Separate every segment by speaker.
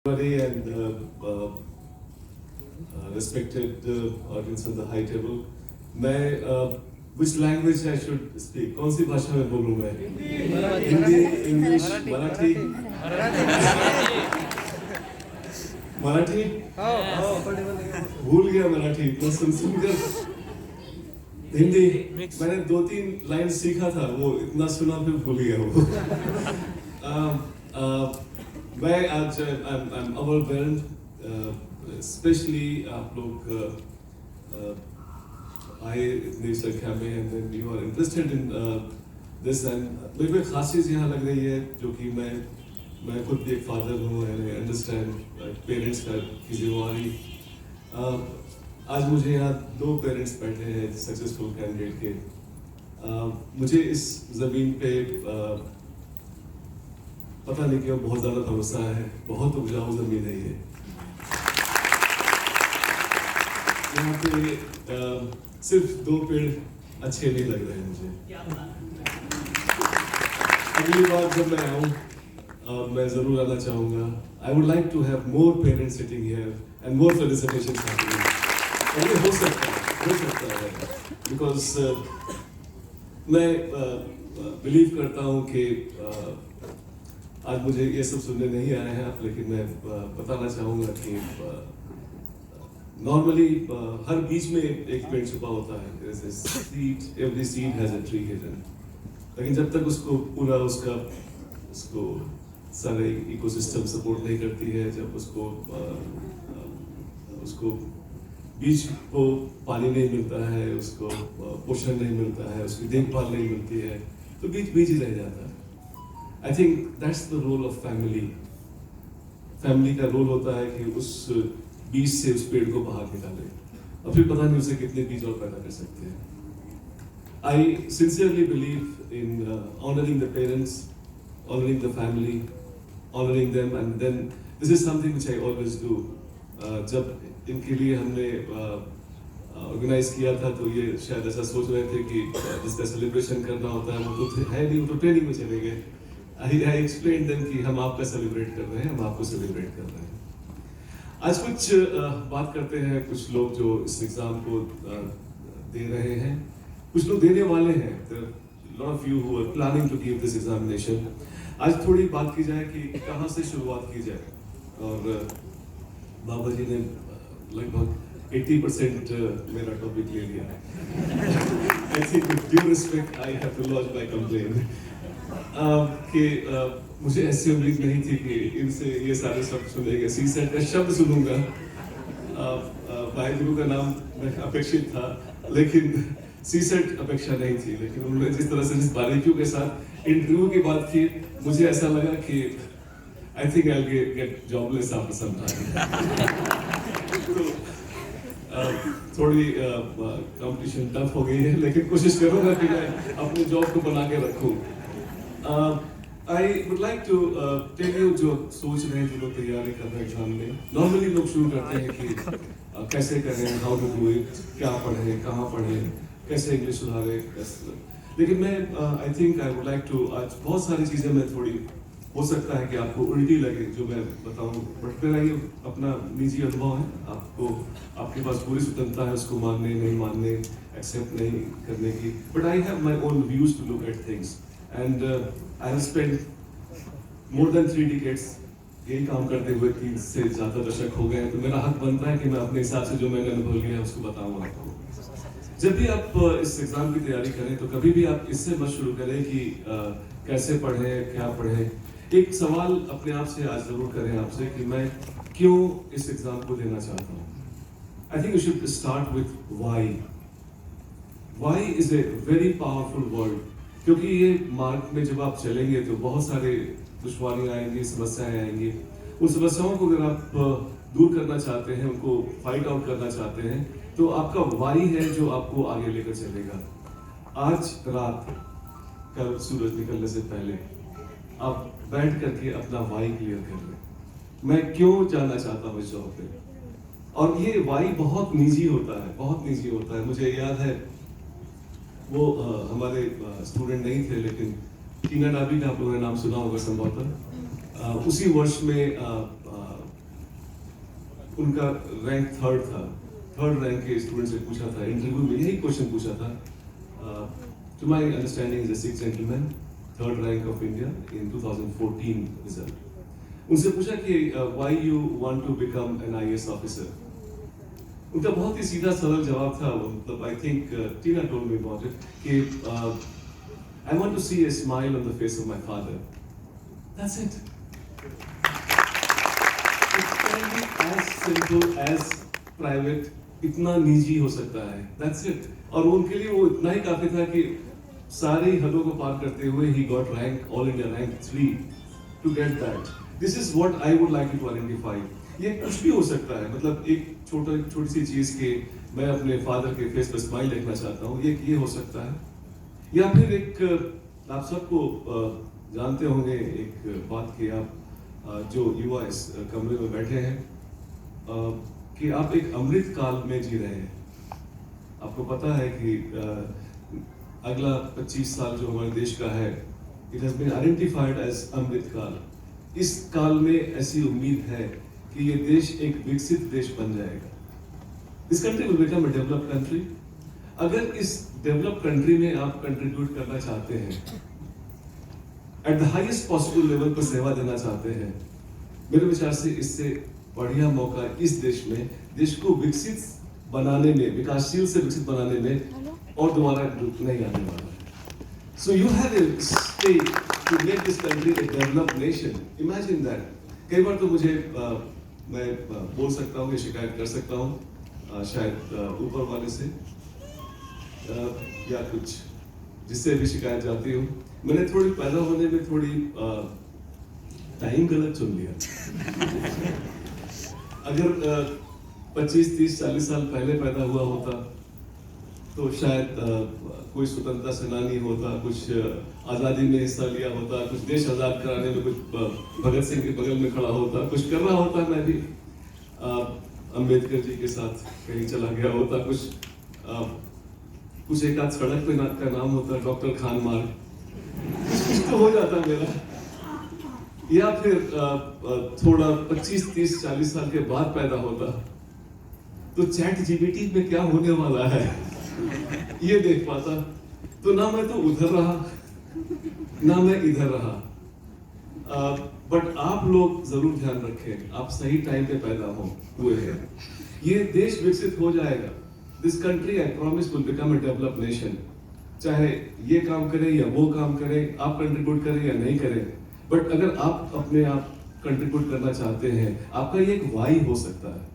Speaker 1: Everybody and respected audience on the high table. मैं which language I should speak? कौन सी भाषा में बोलूँ मैं? हिंदी, इंग्लिश, मराठी? मराठी? भूल गया मराठी. मैं सुनकर हिंदी मैंने 2-3 लाइन सीखा था, वो इतना सुना फिर भूल गया वो. मैं आज I'm overwhelmed, especially आप लोग आए इतनी संख्या में and then you are interested in this and मेरे को एक खास चीज़ यहाँ लग रही है जो कि मैं खुद भी एक फादर हूँ and I understand पेरेंट्स का की जिम्मेवारी. आज मुझे यहाँ 2 पेरेंट्स बैठे हैं सक्सेसफुल कैंडिडेट के. मुझे इस ज़मीन पे पता नहीं क्यों बहुत ज़्यादा भरोसा है. बहुत उपजाऊ ज़मीन है ये. यहाँ पे सिर्फ 2 पेड़ अच्छे नहीं लग रहे हैं मुझे. अगली बार जब मैं आऊँ मैं ज़रूर आना चाहूँगा. I would like to have more parents sitting here and more felicitations happening. और ये हो सकता है because मैं बिलीव करता हूँ कि आज मुझे ये सब सुनने नहीं आए हैं आप, लेकिन मैं बताना चाहूँगा कि नॉर्मली हर बीच में एक पेड़ छुपा होता है. There is a seed, every seed has a tree hidden. लेकिन जब तक उसको पूरा उसको सारे इकोसिस्टम सपोर्ट नहीं करती है, जब उसको बीज को पानी नहीं मिलता है, उसको पोषण नहीं मिलता है, उसकी देखभाल नहीं मिलती है, तो बीज ही रह जाता है. I think that's the role of family. Family का रोल होता है कि उस बीज से उस पेड़ को बाहर निकाले और फिर पता नहीं उसे कितने बीज और पैदा कर सकते हैं. I sincerely believe in honoring the parents, honoring the family, honoring them, and then this is something which I always do. जब इनके लिए हमने ऑर्गेनाइज किया था तो ये शायद ऐसा सोच रहे थे कि जिसका सेलिब्रेशन करना होता है वो तो है नहीं, वो तो ट्रेनिंग में चले गए. I explained them कि हम आपका सेलिब्रेट कर रहे हैं, हम आपको सेलिब्रेट कर रहे हैं. आज कुछ बात करते हैं कुछ लोग जो इस एग्जाम को दे रहे हैं, कुछ लोग देने वाले हैं. There are a lot of you who are planning to give this examination. आज थोड़ी बात की जाए कि कहाँ से शुरुआत की जाए. और बाबा जी ने लगभग 80% मेरा टॉपिक ले लिया है. I think with due respect I have to lodge my complaint. कि मुझे ऐसी उम्मीद नहीं थी कि इनसे ये सारे शब्द सुनेंगे. सीसेट का शब्द सुनूंगा. वाहिगुरु का नाम अपेक्षित था लेकिन सीसेट अपेक्षा नहीं थी. लेकिन उन्होंने जिस तरह से जिस बारीकियों के साथ इंटरव्यू की बात की, मुझे ऐसा लगा कि I think I'll get jobless after some time. थोड़ी कंपटीशन टफ हो गई है लेकिन कोशिश करूंगा कि मैं अपने जॉब को बना के रखूं. I would like to tell you जो सोच रहे हैं जो लोग तैयारी कर रहे हैं एग्जाम में. नॉर्मली लोग शुरू करते हैं कि कैसे करें, हाउ टू डू इट, क्या पढ़ें, कहाँ पढ़ें, कैसे इंग्लिश सुधारें. लेकिन मैं I think I would like to आज बहुत सारी चीज़ें मैं थोड़ी हो सकता है कि आपको उल्टी लगे जो मैं बताऊं, बट मेरा ये अपना निजी अनुभव है. आपके पास पूरी स्वतंत्रता है उसको मानने नहीं मानने, एक्सेप्ट नहीं करने की. But I have my own views to look at things and I have spend more than 3 decades यही काम करते हुए. 3 से ज़्यादा दशक हो गए, तो मेरा हक बनता है कि मैं अपने हिसाब से जो मैंने अनुभव लिया है उसको बताऊँ आपको. जब भी आप इस एग्जाम की तैयारी करें तो कभी भी आप इससे मत शुरू करें कि कैसे पढ़ें, क्या पढ़ें. एक सवाल अपने आप से आज जरूर करें आपसे कि मैं क्यों इस एग्जाम को देना चाहता हूँ. I think you should start with why. Why is a very powerful word, क्योंकि ये मार्ग में जब आप चलेंगे तो बहुत सारे दुश्वारियाँ आएंगी, समस्याएं आएंगी. उन समस्याओं को अगर आप दूर करना चाहते हैं, उनको फाइट आउट करना चाहते हैं, तो आपका व्हाई है जो आपको आगे लेकर चलेगा. आज रात कल सूरज निकलने से पहले आप बैठ करके अपना वाई क्लियर कर लें. मैं क्यों जाना चाहता हूँ इस जॉब पे. और ये वाई बहुत निजी होता है, बहुत निजी होता है. मुझे याद है वो हमारे स्टूडेंट नहीं थे लेकिन टीना डाबी का आप लोगों ने नाम सुना होगा संभवतः। उसी वर्ष में उनका रैंक थर्ड था, थर्ड रैंक के स्टूडेंट से पूछा था इंटरव्यू में, यही क्वेश्चन पूछा था, to my understanding is a six gentleman, third rank of India in 2014 result. उनसे पूछा कि why you want to become an IAS officer. उनका बहुत ही सीधा सरल जवाब था, मतलब I think Tina told me about it, कि I want to see a smile on the face of my father, that's it. As simple as private, इतना निजी हो सकता है, that's it। और उनके लिए वो इतना ही काफी था कि सारी हदों को पार करते हुए he got rank all India rank 3 to get that। This is what I would like you to identify। ये कुछ भी हो सकता है, मतलब एक छोटी सी चीज के मैं अपने फादर के फेस पर स्माइल देखना चाहता हूँ, ये हो सकता है। या फिर एक आप सबको जानते होंगे एक बात कि आप जो युवा इस कमरे में बैठे हैं कि आप एक अमृत काल में जी रहे हैं। आपको पता है कि अगला 25 साल जो हमारे देश का है, it has been identified as Amrit Kaal. इस काल में ऐसी उम्मीद है कि ये देश एक विकसित देश बन जाएगा। This country will become a developed country. अगर इस डेवलप्ड कंट्री में आप कंट्रीब्यूट करना चाहते हैं, at the highest possible level पर सेवा देना चाहते हैं, मेरे विचार से इससे बढ़िया मौका इस देश में, देश को विकसित बनाने में, विकासशील से विकसित बनाने में और दोबारा नहीं आने वाला है। So you have a stake to make this country a developed nation. Imagine that. कई बार तो मुझे मैं बोल सकता हूँ, शिकायत कर सकता हूँ शायद ऊपर वाले से या कुछ जिससे भी शिकायत जाती हो, मैंने थोड़ी पैदा होने में थोड़ी टाइम गलत चुन लिया। अगर 25, 30, 40 साल पहले पैदा हुआ होता तो शायद कोई स्वतंत्रता सेनानी होता, कुछ आज़ादी में हिस्सा लिया होता, कुछ देश आज़ाद कराने में कुछ भगत सिंह के बगल में खड़ा होता, कुछ कर रहा होता, मैं भी अम्बेडकर जी के साथ कहीं चला गया होता, कुछ एक आध सड़क पे का नाम होता डॉक्टर खान मार्ग, कुछ तो हो जाता मेरा। या फिर थोड़ा 25, 30, 40 साल के बाद पैदा होता तो चैट जीपीटी में क्या होने वाला है ये देख पाता। तो ना मैं तो उधर रहा ना मैं इधर रहा। बट आप लोग जरूर ध्यान रखें, आप सही टाइम पे पैदा हुए हैं। ये देश विकसित हो जाएगा। This country I promise will become a developed nation. चाहे ये काम करें या वो काम करें, आप कंट्रीब्यूट करें या नहीं करें, बट अगर आप अपने आप कंट्रीब्यूट करना चाहते हैं, आपका ये एक वाई हो सकता है।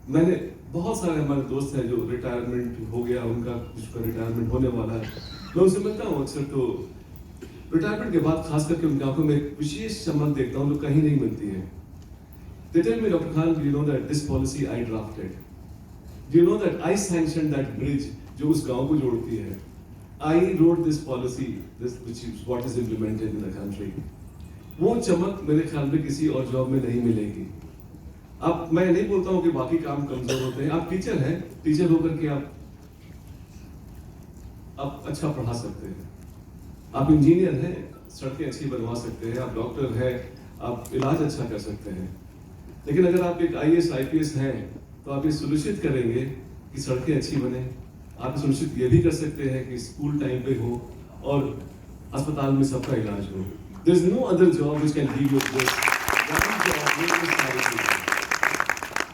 Speaker 1: मैंने बहुत सारे हमारे दोस्त हैं जो रिटायरमेंट हो गया, उनका रिटायरमेंट होने वाला है, मैं उनसे मिलता हूँ अक्सर। तो रिटायरमेंट के बाद खास करके उनकी आंखों में एक विशेष चमक देखता हूँ जो कहीं नहीं मिलती है। They tell me, Dr. Khan, do you know that this policy I drafted? Do you know that I sanctioned that bridge जो उस गांव को जोड़ती है? I wrote this policy, which is what is implemented in the country. वो चमक मेरे ख्याल में किसी और जॉब में नहीं मिलेगी। अब मैं नहीं बोलता हूँ कि बाकी काम कमजोर होते हैं। आप टीचर हैं, टीचर होकर के आप अच्छा पढ़ा सकते हैं। आप इंजीनियर हैं, सड़कें अच्छी बनवा सकते हैं। आप डॉक्टर हैं, आप इलाज अच्छा कर सकते हैं। लेकिन अगर आप एक आईएएस आईपीएस हैं तो आप ये सुनिश्चित करेंगे कि सड़कें अच्छी बने। आप सुनिश्चित ये भी कर सकते हैं कि स्कूल टाइम पे हो और अस्पताल में सबका इलाज हो। There is no other job which can give you this one job with this सारी चीजें।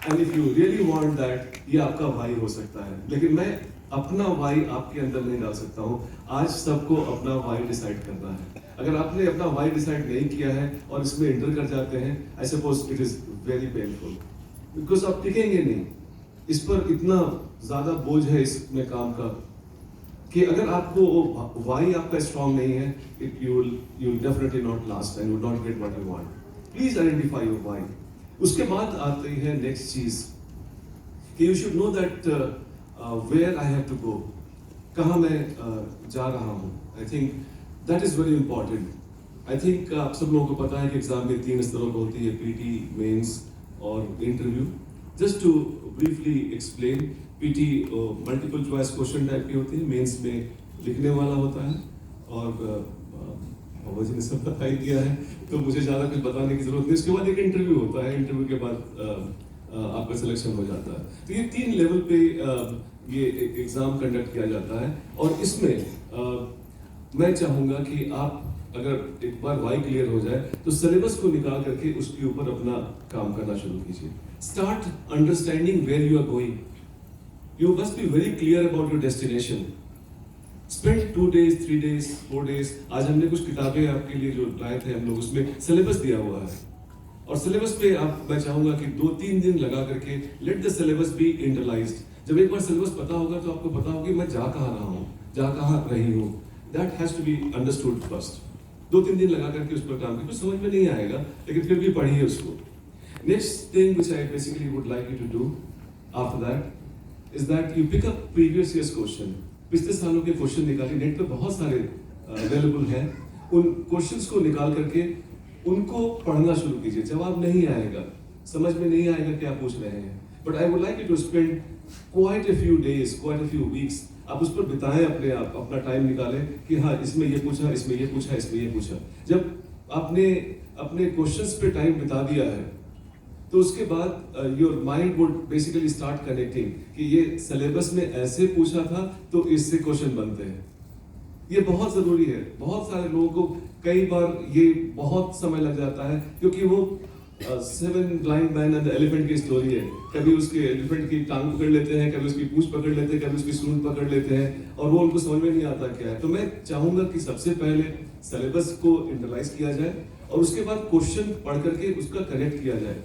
Speaker 1: And if you really want that, ये आपका वाई हो सकता है। लेकिन मैं अपना वाई आपके अंदर नहीं डाल सकता हूँ। आज सबको अपना वाई डिसाइड करना है। अगर आपने अपना वाई डिसाइड नहीं किया है और इसमें एंटर कर जाते हैं, I suppose it is very painful, because आप टिकेंगे नहीं। इस पर इतना ज्यादा बोझ है इसमें काम का कि अगर आपको वाई आपका स्ट्रॉन्ग नहीं है, you will definitely not last and you will not get what you want. Please identify your why. उसके बाद आती है नेक्स्ट चीज कि you should know that where I have to go, कहाँ मैं जा रहा हूँ। I think that is very important. I think आप सब लोगों को पता है कि एग्जाम में 3 स्तरों पर होती है, पीटी, मेंस और interview. Just to briefly explain, PT multiple choice question type की होती है, मेंस में लिखने वाला होता है और जी ने सब बता ही दिया है तो मुझे ज़्यादा कुछ बताने की जरूरत नहीं। उसके बाद एक इंटरव्यू होता है। इंटरव्यू के बाद आपका सिलेक्शन हो जाता है। तो ये 3 लेवल पे ये एग्जाम कंडक्ट किया जाता है और इसमें मैं चाहूंगा कि आप अगर एक बार वाई क्लियर हो जाए तो सिलेबस को निकाल करके उसके ऊपर अपना काम करना शुरू कीजिए। Start understanding where you are going. You must be very clear about your destination. Spend 2 days, 3 days, 4 days। आज हमने कुछ किताबें आपके लिए जो लाए थे हम लोग, उसमें सिलेबस दिया हुआ है और सिलेबस पे आप मैं चाहूंगा कि 2-3 दिन लगा करके लेट द सिलेबस बी इंटरलाइज्ड। जब एक बार सिलेबस पता होगा तो आपको पता होगा कि मैं जा कहाँ रहा हूँ, जा कहाँ रही हूँ। That has to be understood first. 2-3 दिन लगा करके उस पर काम कीजिए। समझ में नहीं आएगा लेकिन फिर भी पढ़िए उसको। Next thing which I basically would like you to do after that is that you pick up previous years question. पिछले सालों के क्वेश्चन निकालिए, नेट पे बहुत सारे अवेलेबल हैं। उन क्वेश्चंस को निकाल करके उनको पढ़ना शुरू कीजिए। जवाब नहीं आएगा, समझ में नहीं आएगा क्या पूछ रहे हैं, but I would like you to spend quite a few days, quite a few weeks. आप उस पर बिताएं अपने आप, अपना टाइम निकालें कि हाँ इसमें ये पूछा, इसमें ये पूछा, इसमें ये पूछा। जब आपने अपने क्वेश्चंस पे टाइम बिता दिया है तो उसके बाद your mind would basically start connecting कि ये सिलेबस में ऐसे पूछा था तो इससे क्वेश्चन बनते हैं। ये बहुत जरूरी है। बहुत सारे लोगों को कई बार ये बहुत समय लग जाता है क्योंकि वो 7 blind men and the elephant की स्टोरी है। कभी उसके एलिफेंट की टांग पकड़ लेते हैं, कभी उसकी पूंछ पकड़ लेते हैं, कभी उसकी सूंड पकड़ लेते हैं और वो उनको समझ में नहीं आता क्या है। तो मैं चाहूंगा कि सबसे पहले सिलेबस को इंटरलाइज किया जाए और उसके बाद क्वेश्चन पढ़ करके उसका कनेक्ट किया जाए।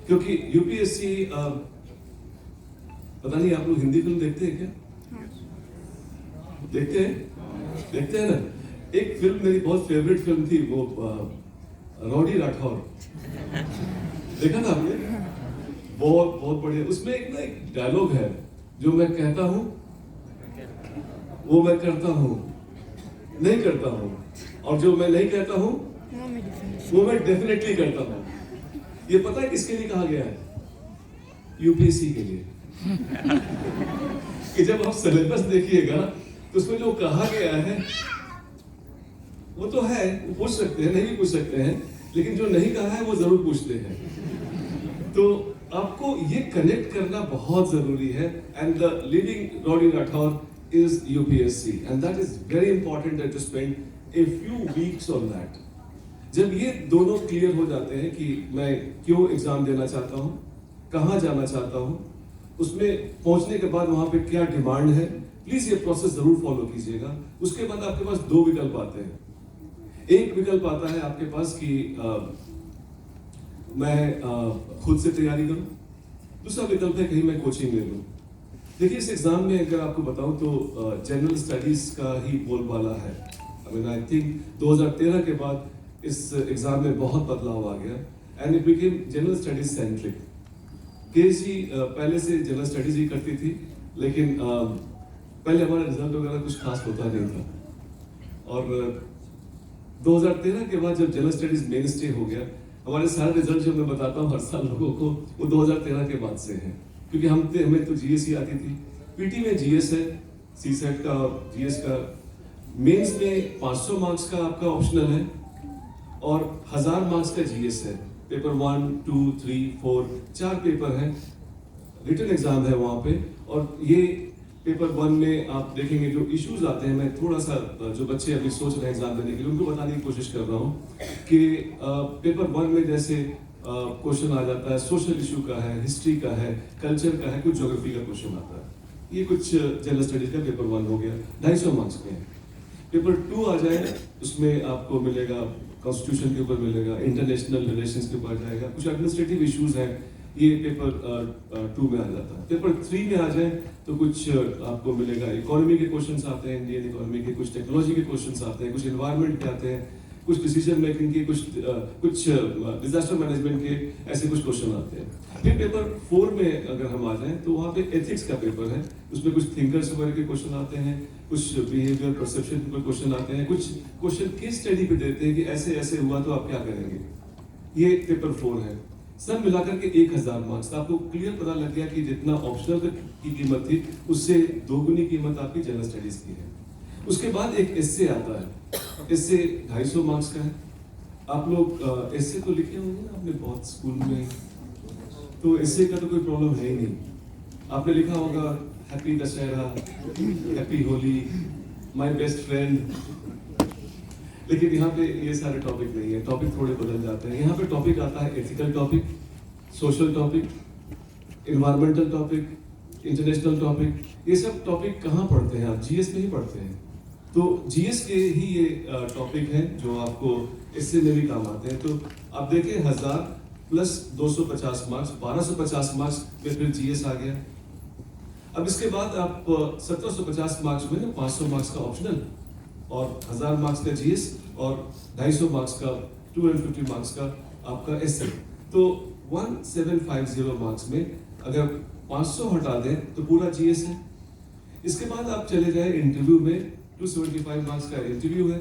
Speaker 1: क्योंकि यूपीएससी पता नहीं आप लोग हिंदी फिल्म देखते हैं क्या? देखते हैं ना। एक फिल्म मेरी बहुत फेवरेट फिल्म थी, वो रॉडी राठौर। देखा था आपने? बहुत बहुत बढ़िया। उसमें एक डायलॉग है, जो मैं कहता हूं वो मैं करता हूं, नहीं करता हूं, और जो मैं नहीं कहता हूं वो मैं डेफिनेटली करता हूं। ये पता है किसके लिए कहा गया है? यूपीएससी के लिए। कि जब आप सिलेबस देखिएगा तो उसमें जो कहा गया है वो तो है, वो पूछ सकते हैं, नहीं भी पूछ सकते हैं, लेकिन जो नहीं कहा है वो जरूर पूछते हैं। तो आपको ये कनेक्ट करना बहुत जरूरी है। एंड द लीडिंग रॉडी राठौर is UPSC and that is very important to spend a few weeks on that. जब ये दोनों क्लियर हो जाते हैं कि मैं क्यों एग्जाम देना चाहता हूँ, कहाँ जाना चाहता हूँ, उसमें पहुंचने के बाद वहां पे क्या डिमांड है, प्लीज ये प्रोसेस जरूर फॉलो कीजिएगा। उसके बाद आपके पास 2 विकल्प आते हैं। एक विकल्प आता है आपके पास कि मैं खुद से तैयारी करूं। दूसरा विकल्प है कहीं मैं कोचिंग ले लूं। देखिए इस एग्जाम में अगर आपको बताऊं तो जनरल स्टडीज का ही बोलबाला है। आई थिंक 2013 के बाद इस एग्जाम में बहुत बदलाव आ गया and it became general studies centric. केसी पहले से जनरल स्टडीज ही करती थी, लेकिन पहले हमारा रिजल्ट वगैरह कुछ खास होता नहीं था। और 2013 के बाद जब जनरल स्टडीज मेन स्टे हो गया, हमारे सारे रिजल्ट जो मैं बताता हूँ हर साल लोगों को, वो 2013 के बाद से हैं। क्योंकि हमें तो जीएस ही आती थी। पीटी में जीएस है, सीसेट का और जीएस का। मेंस में 500 मार्क्स का आपका ऑप्शनल है और 1000 मार्क्स का जीएस है। पेपर 1, 2, 3, 4 4 पेपर है। रिटन एग्जाम है वहाँ पे। और ये पेपर 1 में आप देखेंगे जो इश्यूज आते हैं, मैं थोड़ा सा जो बच्चे अभी सोच रहे हैं एग्जाम देने के लिए उनको बताने की कोशिश कर रहा हूँ कि पेपर 1 में जैसे क्वेश्चन आ जाता है सोशल इशू का है, हिस्ट्री का है, कल्चर का है, कुछ ज्योग्राफी का क्वेश्चन आता है। ये कुछ जनरल स्टडीज का पेपर 1 हो गया, 250 मार्क्स के हैं। पेपर 2 आ जाए, उसमें आपको मिलेगा कॉन्स्टिट्यूशन के ऊपर मिलेगा, इंटरनेशनल रिलेशंस के ऊपर जाएगा, कुछ एडमिनिस्ट्रेटिव इश्यूज हैं, ये पेपर 2 में आ जाता है। पेपर 3 में आ जाए तो कुछ आपको मिलेगा, इकोनॉमी के क्वेश्चंस आते हैं, इंडियन इकोनॉमी के, कुछ टेक्नोलॉजी के क्वेश्चंस आते हैं, कुछ एनवायरनमेंट के आते हैं, कुछ डिसीजन मेकिंग के, कुछ डिजास्टर मैनेजमेंट के, ऐसे कुछ क्वेश्चन आते हैं। फिर पेपर 4 में अगर हम आ जाएं तो वहाँ पे एथिक्स का पेपर है, उसमें कुछ थिंकर्स वगैरह के क्वेश्चन आते हैं, कुछ बिहेवियर परसेप्शन के क्वेश्चन आते हैं, कुछ क्वेश्चन केस स्टडी पे देते हैं कि ऐसे ऐसे हुआ तो आप क्या करेंगे। ये पेपर 4 है। सब मिलाकर के 1000 मार्क्स। आपको क्लियर पता लग गया कि जितना ऑप्शनल की कीमत थी उससे 2 गुनी कीमत आपकी जनरल स्टडीज की है। उसके बाद एक एस्से आता है, एस्से 250 मार्क्स का है। आप लोग एस्से तो लिखे होंगे ना आपने बहुत स्कूल में, तो इससे का तो कोई प्रॉब्लम है ही नहीं। आपने लिखा होगा happy Dussehra, happy Holi, my best friend, लेकिन यहाँ पे ये सारे टॉपिक नहीं है, टॉपिक थोड़े बदल जाते हैं। यहाँ पे टॉपिक आता है ethical topic, social topic, environmental topic, international topic. ये सब टॉपिक कहाँ पढ़ते हैं आप? जीएस में ही पढ़ते हैं। तो जीएस के ही ये टॉपिक हैं जो आपको इससे में भी काम आते हैं। तो आप देखें 1000 प्लस 250 मार्क्स, 1250 मार्क्स में फिर जीएस आ गया। अब इसके बाद आप 1750 मार्क्स में 500 मार्क्स का ऑप्शनल और 1000 मार्क्स का जीएस और 250 मार्क्स का 250 मार्क्स का आपका एसए। तो 1750 मार्क्स में अगर 500 हटा दें तो पूरा जीएस है। इसके बाद आप चले जाए इंटरव्यू में, 275 मार्क्स का इंटरव्यू है।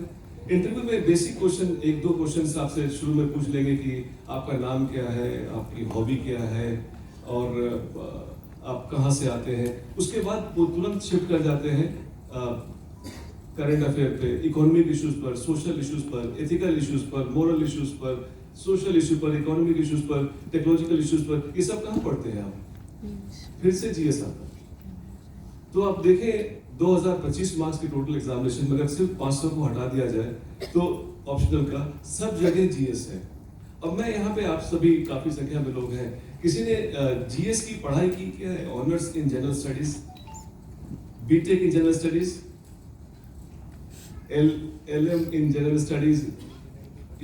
Speaker 1: इंटरव्यू में बेसिक क्वेश्चन, एक दो क्वेश्चन आपसे शुरू में पूछ लेंगे कि आपका नाम क्या है, आपकी हॉबी क्या है और आप कहाँ से आते हैं। उसके बाद वो तुरंत शिफ्ट कर जाते हैं करंट अफेयर पे, इकोनॉमिक इश्यूज पर, सोशल इश्यूज पर, एथिकल इश्यूज पर, मोरल इश्यूज पर, सोशल इश्यू पर, इकोनॉमिक इश्यूज पर, टेक्नोलॉजिकल इश्यूज पर। ये सब कहाँ पढ़ते हैं आप? फिर से जीएस आता है। तो आप देखें 2025 मार्क्स के टोटल एग्जामिनेशन में अगर सिर्फ 500 को हटा दिया जाए तो ऑप्शनल का सब जगह जीएस है। अब मैं यहाँ पे आप सभी काफी संख्या में लोग हैं, किसी ने जीएस की पढ़ाई की क्या है? Honours in general studies, BTech in general studies, LM in general studies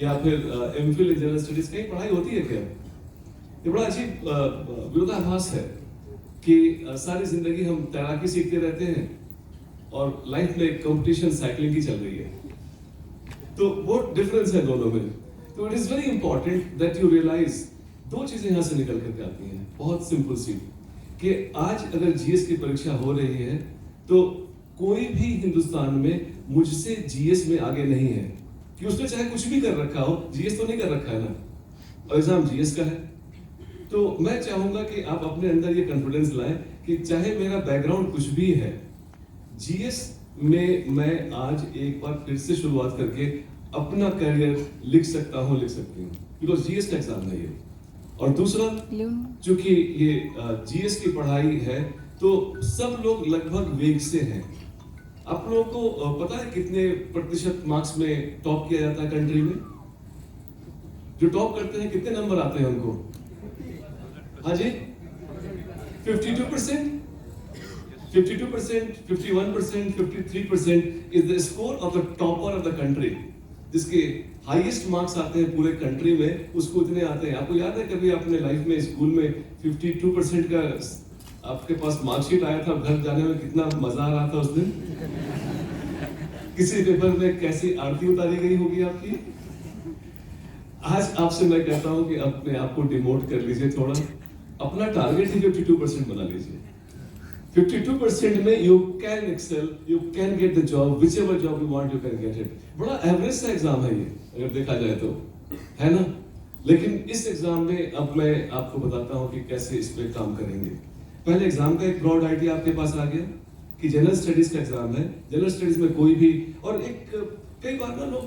Speaker 1: या फिर एमफिल इन जनरल स्टडीज, कहीं पढ़ाई होती है क्या? ये बड़ा अजीब विरोधाभास है कि सारी जिंदगी हम तैराकी सीखते रहते हैं और लाइफ में कंपटीशन साइकिलिंग की चल रही है। तो बहुत डिफरेंस है दोनों में। तो it is very important that you realise, दो चीजें यहां से निकल करके आती हैं, बहुत सिंपल सी, कि आज अगर जीएस की परीक्षा हो रही है तो कोई भी हिंदुस्तान में मुझसे जीएस में आगे नहीं है, कि उसने चाहे कुछ भी कर रखा हो, जीएस तो नहीं कर रखा है ना, और एग्जाम जीएस का है। तो मैं चाहूंगा कि आप अपने अंदर ये कॉन्फिडेंस लाएं कि चाहे मेरा बैकग्राउंड कुछ भी है, जीएस में मैं आज एक बार फिर से शुरुआत करके अपना करियर लिख सकता हूं, लिख सकती हूँ, बिकॉज जीएस का एग्जाम है ये। और दूसरा, चूंकि ये जीएस की पढ़ाई है तो सब लोग लगभग वेग से हैं। आप लोगों को पता है कितने प्रतिशत मार्क्स में टॉप किया जाता है कंट्री में? जो टॉप करते हैं कितने नंबर आते हैं उनको? हाँ जी, 52%, 52%, 51%, 53% is the score of the topper of the country. जिसके हाईएस्ट मार्क्स आते हैं पूरे कंट्री में, उसको इतने आते हैं। आपको याद है कभी आपने लाइफ में स्कूल में 52% का आपके पास मार्कशीट आया था, घर जाने में कितना मजा आ रहा था उस दिन? किसी पेपर में कैसी आरती उतारी गई होगी आपकी? आज आपसे मैं कहता हूं कि अपने आप को डिमोट कर लीजिए, थोड़ा अपना टारगेट ही 52% बना लीजिए। 52% में you can excel, you can get the job, whichever job you want you can get it. बड़ा एवरेज सा एग्जाम है ये, अगर देखा जाए तो, है ना? लेकिन इस एग्जाम में अब मैं आपको बताता हूं कि कैसे इस पे काम करेंगे। पहले एग्जाम का एक ब्रॉड आइडिया आपके पास आ गया कि जनरल स्टडीज का एग्जाम है। जनरल स्टडीज में कोई भी, और एक कई बार ना लोग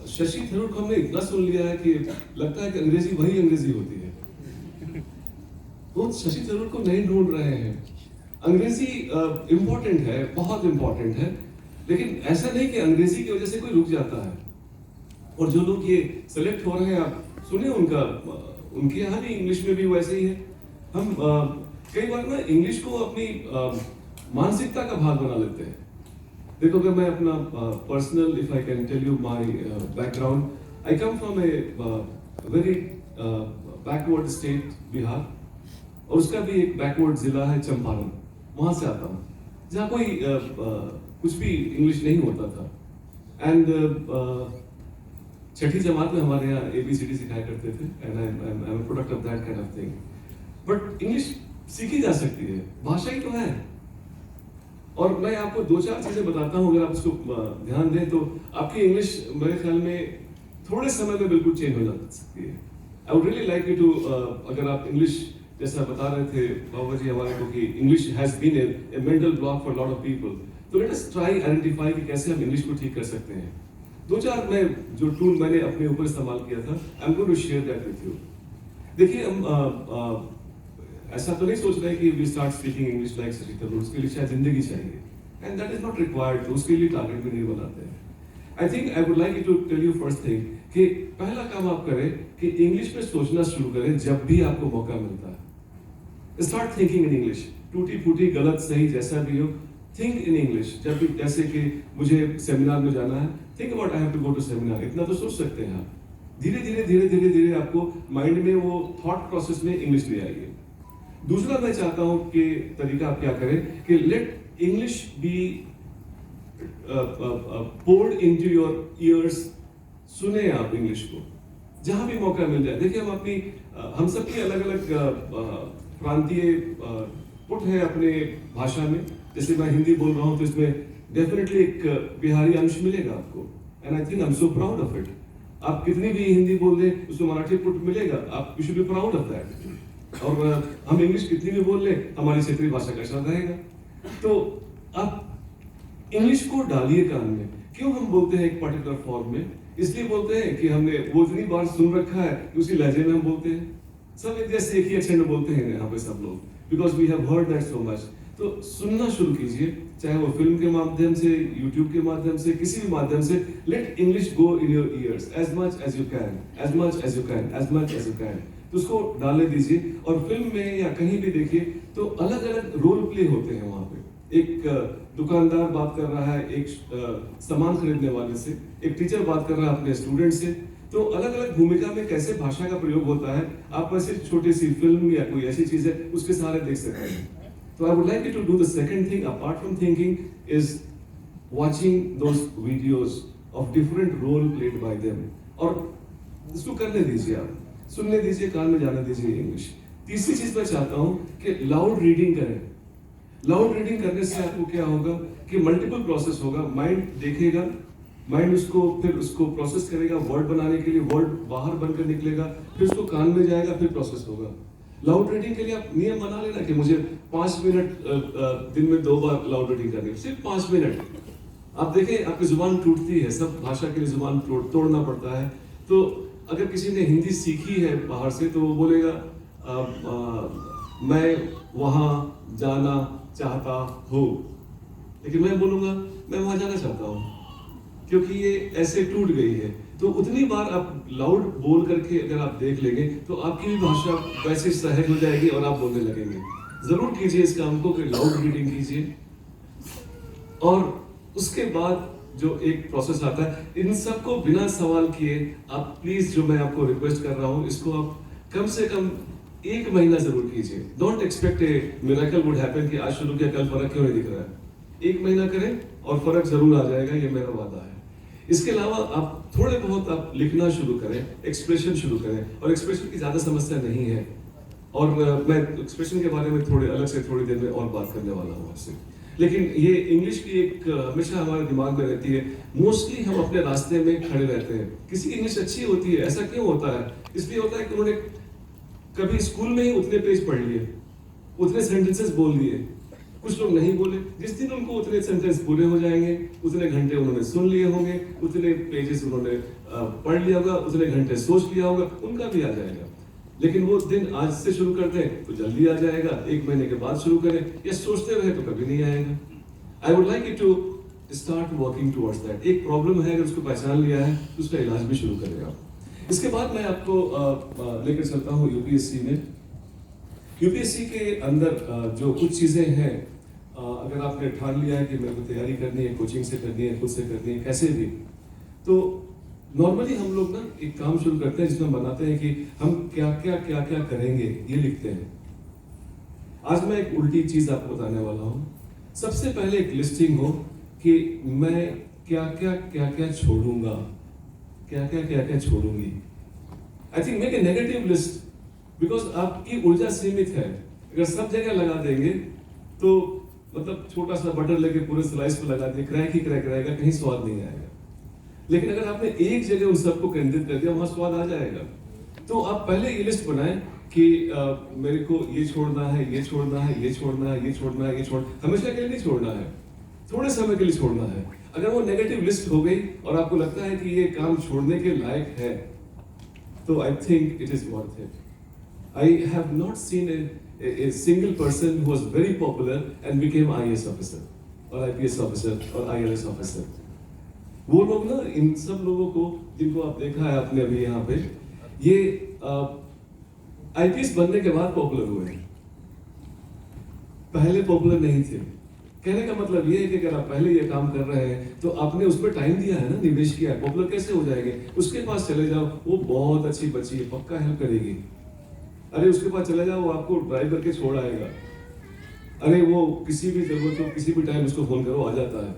Speaker 1: शशि थरूर को हमने इतना सुन लिया है कि लगता है कि अंग्रेजी वही अंग्रेजी होती है। वो शशि थरूर को नहीं ढूंढ रहे हैं। अंग्रेजी इंपॉर्टेंट है, बहुत इंपॉर्टेंट है, लेकिन ऐसा नहीं कि अंग्रेजी की वजह से कोई रुक जाता है। और जो लोग ये सेलेक्ट हो रहे हैं, आप सुने उनके यहाँ भी इंग्लिश में भी वैसे ही है। हम कई बार ना इंग्लिश को अपनी मानसिकता का भाग बना लेते हैं। देखो, अगर मैं अपना personal, if I can tell you my background, I come from a very backward state, Bihar, और उसका भी एक बैकवर्ड जिला है चंपारण, वहां से आता हूँ, जहाँ कोई कुछ भी इंग्लिश नहीं होता था। एंड छठी जमात में हमारे यहाँ ABCD सिखाया करते थे, and I am a product of that kind of thing. But English सीखी जा सकती है, भाषा ही तो है। और मैं आपको दो चार चीजें बताता हूँ, अगर आप उसको ध्यान दें तो आपकी इंग्लिश मेरे ख्याल में थोड़े समय में बिल्कुल चेंज हो जा सकती है। I would really like you to, अगर आप इंग्लिश, जैसा बता रहे थे बाबा जी हमारे को कि English has been a mental block for lot of people, तो लेट अस ट्राई आइडेंटिफाई कि कैसे हम इंग्लिश को ठीक कर सकते हैं। दो चार मैं जो टूल मैंने अपने ऊपर इस्तेमाल किया था, I am going to share that with you. देखिए हम ऐसा तो नहीं सोच रहे कि we start speaking English like Sachin Tendulkar, उसके लिए शायद जिंदगी चाहिए, and that is not required, तो उसके लिए टारगेट भी नहीं बनाते हैं। I think I would like to tell you first thing कि पहला काम आप करें कि इंग्लिश में सोचना शुरू करें जब भी आपको मौका मिलता है। स्टार्ट थिंकिंग इन इंग्लिश, टूटी फूटी गलत सही जैसा भी हो, थिंक इन इंग्लिश। जब भी जैसे कि मुझे सेमिनार में जाना है, think about I have to go to seminar, इतना तो सोच सकते हैं आप। धीरे धीरे आपको माइंड में वो थॉट प्रोसेस में इंग्लिश ले आइए। दूसरा मैं चाहता हूं कि तरीका आप क्या करें कि let English be poured into your ears, सुने आप इंग्लिश को जहां भी मौका मिल जाए। देखिए हम सबकी अलग अलग प्रांतीय पुट है अपने भाषा में। जैसे मैं हिंदी बोल रहा हूं तो इसमें डेफिनेटली एक बिहारी अंश मिलेगा आपको, and I think I am so proud of it. आप कितनी भी हिंदी बोल दें उसमें मराठी पुट मिलेगा, आप you should be proud of that. और हम इंग्लिश कितनी भी बोल लें, हमारी क्षेत्रीय भाषा का असर रहेगा। तो आप इंग्लिश को डालिए कान में। क्यों हम बोलते हैं एक पर्टिकुलर फॉर्म में? इसलिए बोलते हैं कि हमने वो इतनी बार सुन रखा है कि उसी लहजे में हम बोलते हैं। सब एक जैसे एक ही अक्षर में बोलते हैं यहाँ पे सब लोग, because we have heard that so much. तो सुनना शुरू कीजिए, चाहे वो फिल्म के माध्यम से, यूट्यूब के माध्यम से, किसी भी माध्यम से। Let English go in your ears as much as you can, as much as you can, as much as you can. तो उसको डालने दीजिए। और फिल्म में या कहीं भी देखिए तो अलग अलग रोल प्ले होते हैं वहां पे। एक दुकानदार बात कर रहा है एक सामान खरीदने वाले से, एक टीचर बात कर रहा है अपने स्टूडेंट से। तो अलग अलग भूमिका में कैसे भाषा का प्रयोग होता है, आप वैसे छोटी सी फिल्म या कोई ऐसी चीज है उसके सहारे देख सकते हैं। तो I would like you to do the second thing apart from thinking is watching those videos of different role played by them। और इसको करने दीजिए, आप सुनने दीजिए, कान में जाने दीजिए इंग्लिश। तीसरी चीज मैं चाहता हूं कि लाउड रीडिंग करें। लाउड रीडिंग करने से आपको क्या होगा कि मल्टीपल प्रोसेस होगा। माइंड देखेगा, माइंड उसको प्रोसेस करेगा, वर्ड बनाने के लिए वर्ड बाहर बनकर निकलेगा, फिर उसको कान में जाएगा, फिर प्रोसेस होगा। लाउड रीडिंग के लिए आप नियम बना लेना कि मुझे 5 मिनट दिन में 2 बार लाउड रीडिंग करनी है, सिर्फ 5 मिनट। आप देखें आपकी जुबान टूटती है, सब भाषा के लिए जुबान तोड़ना पड़ता है। तो अगर किसी ने हिंदी सीखी है बाहर से तो वो बोलेगा मैं वहां जाना चाहता हूं, लेकिन मैं बोलूंगा मैं वहां जाना चाहता हूं, क्योंकि ये ऐसे टूट गई है। तो उतनी बार आप लाउड बोल करके अगर आप देख लेंगे तो आपकी भी भाषा वैसे सहज हो जाएगी और आप बोलने लगेंगे। जरूर कीजिए इस काम को कि लाउड रीडिंग कीजिए। और उसके बाद जो एक प्रोसेस आता है, इन सबको बिना सवाल किए आप प्लीज, जो मैं आपको रिक्वेस्ट कर रहा हूं, इसको आप कम से कम 1 महीना जरूर कीजिए। Don't expect A miracle would happen कि आज शुरू किया कल फर्क क्यों नहीं दिख रहा है। 1 महीना करें और फर्क जरूर आ जाएगा, ये मेरा वादा है। इसके अलावा आप थोड़े बहुत आप लिखना शुरू करें, एक्सप्रेशन शुरू करें। और एक्सप्रेशन की ज्यादा समस्या नहीं है, और मैं एक्सप्रेशन के बारे में थोड़ी अलग से थोड़ी देर में और बात करने वाला हूँ आपसे। लेकिन ये इंग्लिश की एक हमेशा हमारे दिमाग में रहती है। मोस्टली हम अपने रास्ते में खड़े रहते हैं। किसी की इंग्लिश अच्छी होती है, ऐसा क्यों होता है? इसलिए होता है कि उन्होंने कभी स्कूल में ही उतने पेज पढ़ लिए, उतने सेंटेंसेस बोल दिए। कुछ लोग नहीं बोले, जिस दिन उनको उतने सेंटेंस पूरे हो जाएंगे, उतने घंटे उन्होंने सुन लिए होंगे, उतने पेजेस उन्होंने पढ़ लिया होगा, उतने घंटे सोच लिया होगा, उनका भी आ जाएगा। लेकिन वो दिन आज से शुरू कर दें तो जल्दी आ जाएगा, 1 महीने के बाद शुरू करें या सोचते रहे तो कभी नहीं आएगा। I would like you to start working towards that. एक प्रॉब्लम है, अगर उसको पहचान लिया है तो उसका इलाज भी शुरू करेगा। इसके बाद मैं आपको लेकर चलता हूँ यूपीएससी में। यूपीएससी के अंदर जो कुछ चीजें हैं, अगर आपने ठान लिया है कि मेरे को तैयारी करनी है, कोचिंग से करनी है, खुद से करनी है, कैसे भी, तो नॉर्मली हम लोग ना एक काम शुरू करते हैं जिसमें बनाते हैं कि हम क्या क्या करेंगे, ये लिखते हैं। आज मैं एक उल्टी चीज आपको बताने वाला हूँ। सबसे पहले एक लिस्टिंग हो कि मैं क्या क्या छोड़ूंगा, क्या क्या छोड़ूंगी। I think make a negative list, because आपकी ऊर्जा सीमित है। अगर सब जगह लगा देंगे तो मतलब छोटा सा बटर लेके पूरे स्लाइस पे लगा दिए, क्रैक ही क्रैक रहेगा, कहीं स्वाद नहीं आएगा। लेकिन अगर आपने एक जगह उन सबको केंद्रित कर दिया, वहां स्वाद आ जाएगा। तो आप पहले ये लिस्ट बनाएं कि मेरे को ये छोड़ना है, ये छोड़ना है, ये छोड़ना है, ये छोड़ना है, ये छोड़, हमेशा के लिए नहीं छोड़ना है, थोड़े समय के लिए छोड़ना है। अगर वो नेगेटिव लिस्ट हो गई और आपको लगता है कि ये काम छोड़ने के लायक है, तो I think it is worth it. I have not seen a single person who was very popular and became IAS officer or IPS officer or IRS officer. वो लोग ना, इन सब लोगों को जिनको आप देखा है आपने अभी यहाँ पे, ये IPS बनने के बाद पॉपुलर हुए हैं, पहले पॉपुलर नहीं थे। कहने का मतलब ये है कि अगर आप पहले ये काम कर रहे हैं तो आपने उस पर टाइम दिया है ना, निवेश किया है, पॉपुलर कैसे हो जाएंगे? उसके पास चले जाओ, वो बहुत अच्छी बच्ची है, पक्का हेल्प करेगी। अरे उसके पास चले जाओ, वो आपको ड्राइव करके छोड़ आएगा। अरे वो किसी भी जरूरत हो, किसी भी टाइम उसको फोन करो, आ जाता है।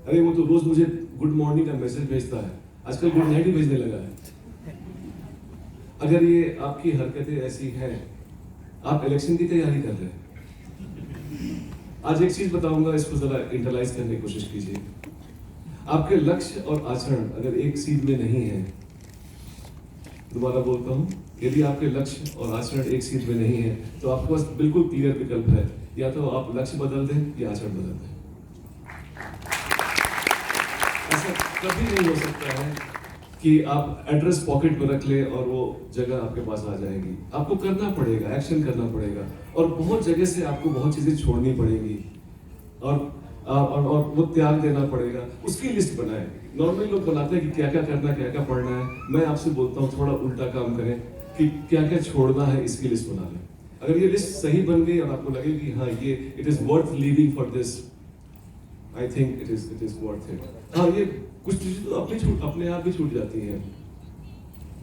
Speaker 1: अरे वो तो रोज मुझे गुड मॉर्निंग का मैसेज भेजता है, आजकल गुड नाइट ही भेजने लगा है। अगर ये आपकी हरकतें ऐसी हैं, आप इलेक्शन की तैयारी कर रहे हैं। आज एक चीज बताऊंगा, इसको जरा इंटरलाइज करने की कोशिश कीजिए। आपके लक्ष्य और आचरण अगर एक सीध में नहीं है, दोबारा बोलता हूं, यदि आपके लक्ष्य और आचरण एक सीध में नहीं है तो आपके पास बिल्कुल क्लियर विकल्प है, या तो आप लक्ष्य बदल दें या आचरण बदल दें। ऐसा कभी नहीं हो सकता है कि आप एड्रेस पॉकेट में रख ले और वो जगह आपके पास आ जाएगी। आपको करना पड़ेगा, एक्शन करना पड़ेगा, और बहुत जगह से आपको बहुत चीजें छोड़नी पड़ेगी और वो त्याग देना पड़ेगा। उसकी लिस्ट बनाएं। नॉर्मली लोग बनाते हैं कि क्या क्या करना, क्या क्या पढ़ना है। मैं आपसे बोलता हूँ थोड़ा उल्टा काम करें कि क्या क्या छोड़ना है, इसकी लिस्ट बना लें। अगर ये लिस्ट सही बन गई और आपको लगे कि हाँ ये it is worth living for this, I think it is worth it. हाँ, ये कुछ चीजें तो अपने आप भी छूट जाती हैं।